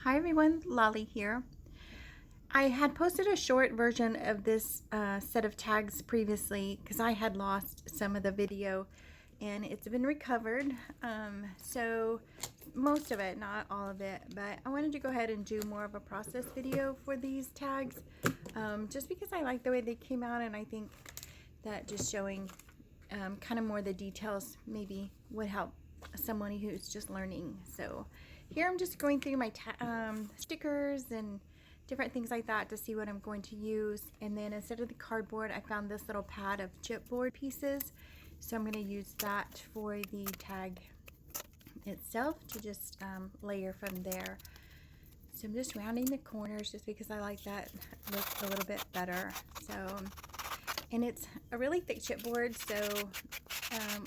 Hi everyone, Lolly here. I had posted a short version of this set of tags previously because I had lost some of the video and it's been recovered. So most of it, not all of it, but I wanted to go ahead and do more of a process video for these tags just because I like the way they came out, and I think that just showing kind of more the details maybe would help someone who's just learning. So here I'm just going through my stickers and different things like that to see what I'm going to use. And then instead of the cardboard, I found this little pad of chipboard pieces, so I'm going to use that for the tag itself to just layer from there. So I'm just rounding the corners just because I like that look a little bit better. So, and it's a really thick chipboard, so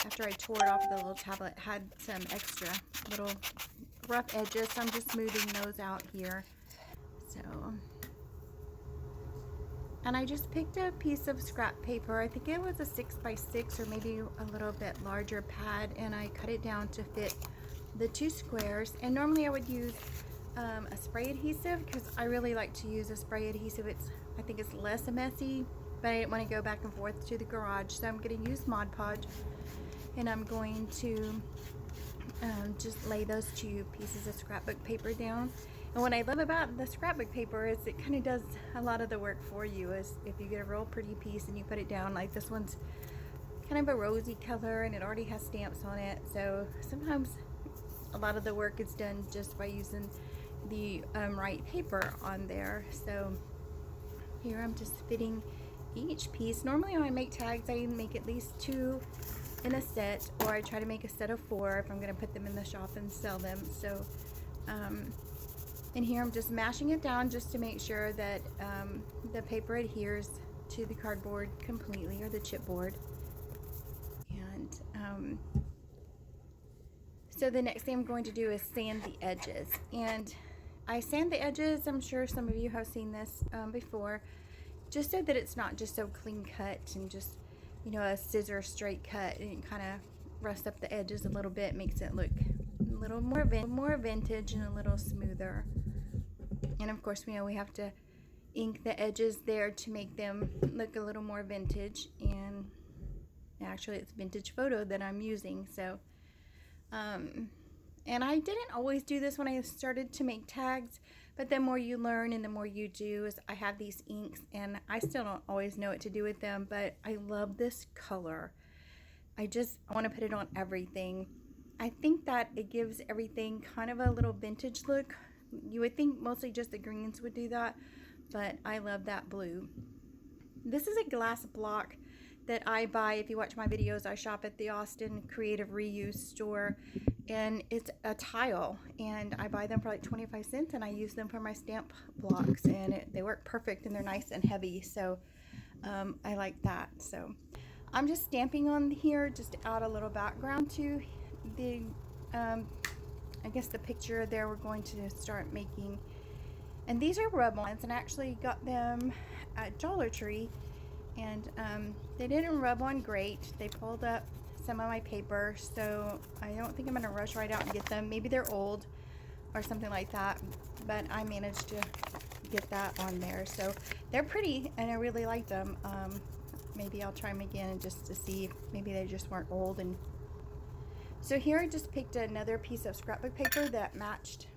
after I tore it off the little tablet, it had some extra little rough edges, so I'm just smoothing those out here. So, and I just picked a piece of scrap paper. I think it was a 6x6 or maybe a little bit larger pad, and I cut it down to fit the two squares. And normally I would use a spray adhesive because I really like to use a spray adhesive. I think it's less messy, but I didn't want to go back and forth to the garage, so I'm going to use Mod Podge, and I'm going to just lay those two pieces of scrapbook paper down. And what I love about the scrapbook paper is it kind of does a lot of the work for you. Is if you get a real pretty piece and you put it down, like this one's kind of a rosy color and it already has stamps on it, so sometimes a lot of the work is done just by using the right paper on there. So here I'm just fitting each piece. Normally when I make tags, I make at least 2 in a set, or I try to make a set of 4 if I'm going to put them in the shop and sell them. So and here I'm just mashing it down just to make sure that the paper adheres to the cardboard completely, or the chipboard. And so the next thing I'm going to do is sand the edges. And I sand the edges, I'm sure some of you have seen this before, just so that it's not just so clean cut and just, you know, a scissor straight cut, and it kind of rust up the edges a little bit, makes it look a little more vintage and a little smoother. And of course, you know, we have to ink the edges there to make them look a little more vintage. And actually it's vintage photo that I'm using. So and I didn't always do this when I started to make tags, but the more you learn and the more you do, is I have these inks and I still don't always know what to do with them, but I love this color. I want to put it on everything. I think that it gives everything kind of a little vintage look. You would think mostly just the greens would do that, but I love that blue. This is a glass block that I buy. If you watch my videos, I shop at the Austin Creative Reuse store, and it's a tile, and I buy them for like 25 cents, and I use them for my stamp blocks, and they work perfect, and they're nice and heavy, so I like that. So I'm just stamping on here just to add a little background to the I guess the picture there we're going to start making. And these are rub-ons, and I actually got them at Dollar Tree, and they didn't rub on great. They pulled up some of my paper, so I don't think I'm gonna rush right out and get them. Maybe they're old or something like that, but I managed to get that on there. So they're pretty, and I really like them. Maybe I'll try them again just to see if maybe they just weren't old. And so here I just picked another piece of scrapbook paper that matched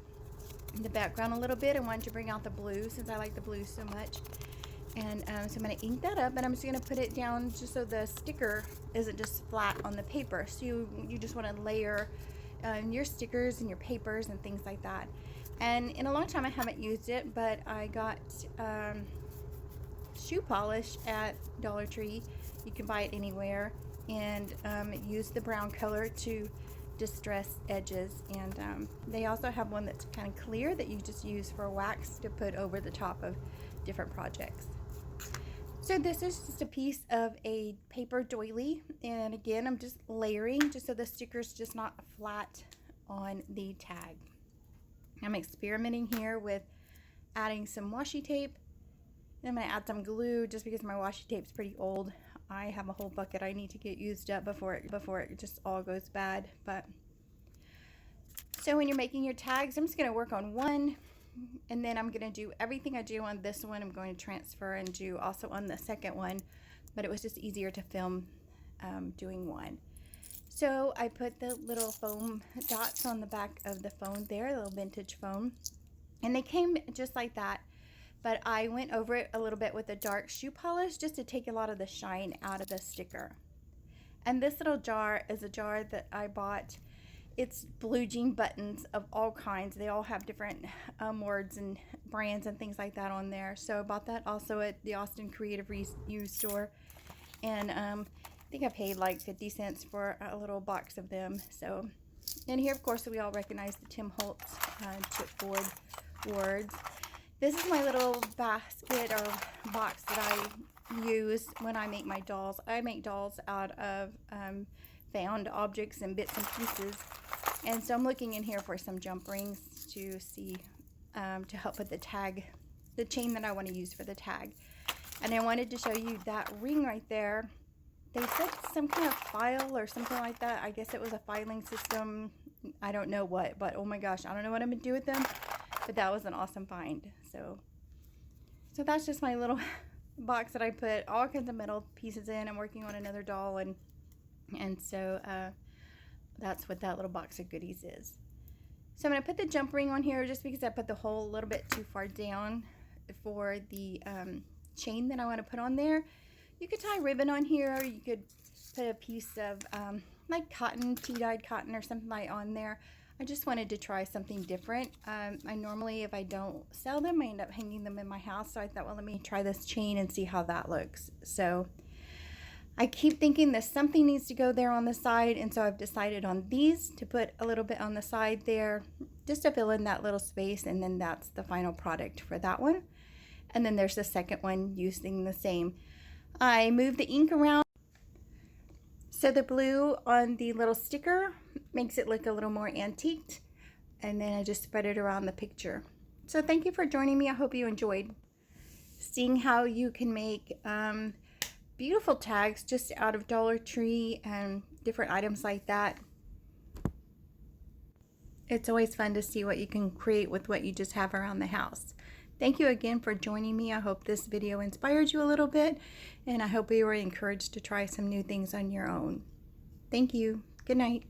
the background a little bit. I wanted to bring out the blue since I like the blue so much. And so I'm going to ink that up, and I'm just going to put it down just so the sticker isn't just flat on the paper. So you just want to layer your stickers and your papers and things like that. And in a long time I haven't used it, but I got shoe polish at Dollar Tree. You can buy it anywhere, and use the brown color to distress edges. And they also have one that's kind of clear that you just use for wax to put over the top of different projects. So this is just a piece of a paper doily, and again I'm just layering just so the sticker's just not flat on the tag. I'm experimenting here with adding some washi tape. Then I'm going to add some glue just because my washi tape's pretty old. I have a whole bucket I need to get used up before it just all goes bad. But so when you're making your tags, I'm just going to work on one and then I'm going to do everything I do on this one. I'm going to transfer and do also on the second one, but it was just easier to film doing one. So I put the little foam dots on the back of the phone there, the little vintage phone, and they came just like that, but I went over it a little bit with a dark shoe polish just to take a lot of the shine out of the sticker. And this little jar is a jar that I bought. It's blue jean buttons of all kinds. They all have different words and brands and things like that on there. So I bought that also at the Austin Creative Reuse store. And I think I paid like 50 cents for a little box of them. So, and here, of course, we all recognize the Tim Holtz chipboard words. This is my little basket or box that I use when I make my dolls. I make dolls out of found objects and bits and pieces. And so I'm looking in here for some jump rings to see, to help with the tag, the chain that I want to use for the tag. And I wanted to show you that ring right there. They said some kind of file or something like that. I guess it was a filing system. I don't know what, but oh my gosh, I don't know what I'm going to do with them. But that was an awesome find. So that's just my little box that I put all kinds of metal pieces in. I'm working on another doll, and so that's what that little box of goodies is. So I'm going to put the jump ring on here just because I put the hole a little bit too far down for the chain that I want to put on there. You could tie ribbon on here, or you could put a piece of like cotton, tea-dyed cotton or something like on there. I just wanted to try something different. I normally, if I don't sell them, I end up hanging them in my house. So I thought, well, let me try this chain and see how that looks. So I keep thinking that something needs to go there on the side, and so I've decided on these to put a little bit on the side there just to fill in that little space, and then that's the final product for that one. And then there's the second one using the same. I moved the ink around so the blue on the little sticker makes it look a little more antiqued, and then I just spread it around the picture. So thank you for joining me. I hope you enjoyed seeing how you can make beautiful tags just out of Dollar Tree and different items like that. It's always fun to see what you can create with what you just have around the house. Thank you again for joining me. I hope this video inspired you a little bit, and I hope you were encouraged to try some new things on your own. Thank you. Good night.